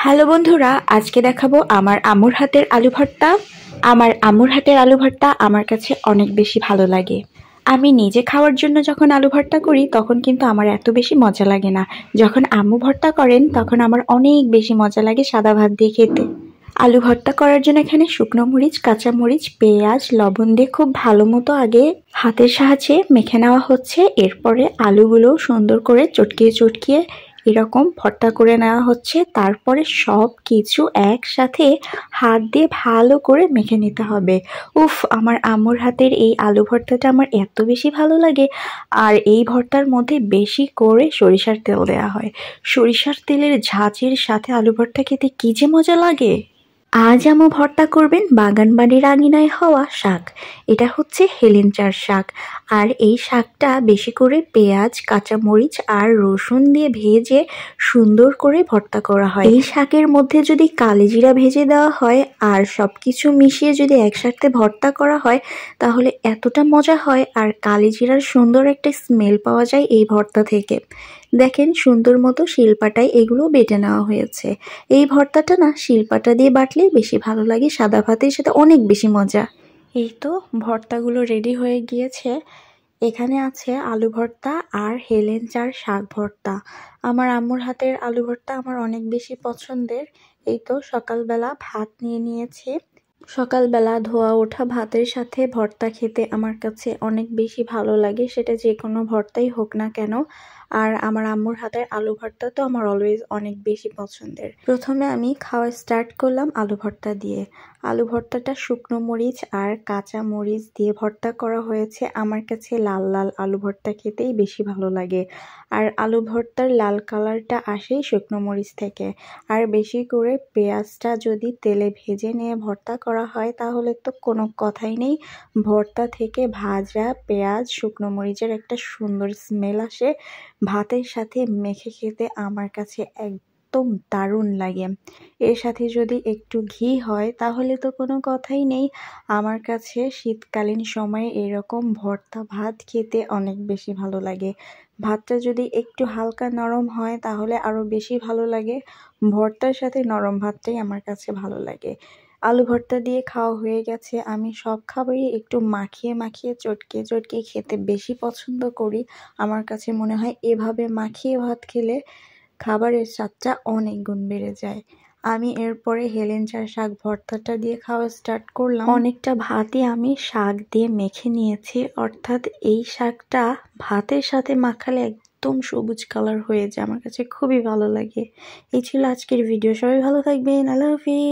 Hello বন্ধুরা, আজকে দেখাবো আমার আম্মুর হাতের আলু ভর্তা। আমার আম্মুর হাতের আলু ভর্তা আমার কাছে অনেক বেশি ভালো লাগে। আমি নিজে খাওয়ার জন্য যখন আলু ভর্তা করি তখন কিন্তু আমার এত বেশি মজা লাগে না। যখন আম্মু ভর্তা করেন তখন আমার অনেক বেশি মজা লাগে সাদা ভাত দিয়ে খেতে। আলু ভর্তা করার জন্য এখানে শুকনো মরিচ, কাঁচা মরিচ, পেঁয়াজ, লবণ দিয়ে খুব ভালো মতো আগে হাতের সাহায্যে মেখে নেওয়া হচ্ছে। এরপরে আলুগুলো সুন্দর করে চটকিয়ে চটকিয়ে এরকম ভর্তা করে নেওয়া হচ্ছে। তারপরে সব কিছু একসাথে হাত দিয়ে ভালো করে মেখে নিতে হবে। উফ, আমার আম্মুর হাতের এই আলু ভর্তাটা আমার এত বেশি ভালো লাগে। আর এই ভর্তার মধ্যে বেশি করে সরিষার তেল দেওয়া হয়। সরিষার তেলের ঝাঁঝের সাথে আলু ভর্তা খেতে কি যে মজা লাগে। আজ আম্মু ভর্তা করবেন বাগানবাড়ির আঙিনায় হওয়া শাক। এটা হচ্ছে হেলেঞ্চার শাক। আর এই শাকটা বেশি করে পেঁয়াজ, কাঁচামরিচ আর রসুন দিয়ে ভেজে সুন্দর করে ভর্তা করা হয়। এই শাকের মধ্যে যদি কালিজিরা ভেজে দেওয়া হয় আর সবকিছু মিশিয়ে যদি একসাথে ভর্তা করা হয় তাহলে এতটা মজা হয়। আর কালিজিরার সুন্দর একটা স্মেল পাওয়া যায় এই ভর্তা থেকে। দেখেন সুন্দর মতো শিলপাটায় এগুলো বেটে নেওয়া হয়েছে। এই ভর্তাটা না শিলপাটা দিয়ে বাটলে বেশি ভালো লাগে, সাদা ভাতের সাথে অনেক বেশি মজা। এই তো ভর্তাগুলো রেডি হয়ে গিয়েছে। এখানে আছে আলু ভর্তা আর হেলেঞ্চার শাক ভর্তা। আমার আম্মুর হাতের আলু ভর্তা আমার অনেক বেশি পছন্দের। এই তো সকালবেলা ভাত নিয়ে নিয়েছি। সকালবেলা ধোয়া ওঠা ভাতের সাথে ভর্তা খেতে আমার কাছে অনেক বেশি ভালো লাগে, সেটা যে কোনো ভর্তাই হোক না কেন। আর আমার আম্মুর হাতের আলু ভর্তা তো আমার অলওয়েজ অনেক বেশি পছন্দের। প্রথমে আমি খাওয়া স্টার্ট করলাম আলু ভর্তা দিয়ে। আলু ভর্তাটা শুকনো মরিচ আর কাঁচা মরিচ দিয়ে ভর্তা করা হয়েছে। আমার কাছে লাল লাল আলু ভর্তা খেতেই বেশি ভালো লাগে। আর আলু ভর্তার লাল কালারটা আসেই শুকনো মরিচ থেকে। আর বেশি করে পেঁয়াজটা যদি তেলে ভেজে নিয়ে ভর্তা করা হয় তাহলে তো কোনো কথাই নেই। ভর্তা থেকে ভাজা পেঁয়াজ, শুকনো মরিচের একটা সুন্দর স্মেল আসে। ভাতের সাথে মেখে খেতে আমার কাছে একদম দারুণ লাগে। এর সাথে যদি একটু ঘি হয় তাহলে তো কোনো কথাই নেই। আমার কাছে শীতকালীন সময়ে এরকম ভর্তা ভাত খেতে অনেক বেশি ভালো লাগে। ভাতটা যদি একটু হালকা নরম হয় তাহলে আরও বেশি ভালো লাগে। ভর্তার সাথে নরম ভাতটাই আমার কাছে ভালো লাগে। আলু ভর্তা দিয়ে খাওয়া হয়ে গেছে। আমি সব খাবারই একটু মাখিয়ে মাখিয়ে চটকে চটকে খেতে বেশি পছন্দ করি। আমার কাছে মনে হয় এভাবে মাখিয়ে ভাত খেলে খাবারের স্বাদটা অনেক গুণ বেড়ে যায়। আমি এরপরে হেলেঞ্চার শাক ভর্তাটা দিয়ে খাওয়া স্টার্ট করলাম। অনেকটা ভাতই আমি শাক দিয়ে মেখে নিয়েছি, অর্থাৎ এই শাকটা ভাতের সাথে মাখালে একদম সবুজ কালার হয়ে যায়। আমার কাছে খুবই ভালো লাগে। এই ছিল আজকের ভিডিও। সবাই ভালো থাকবেন। আল্লাহ হাফিজ।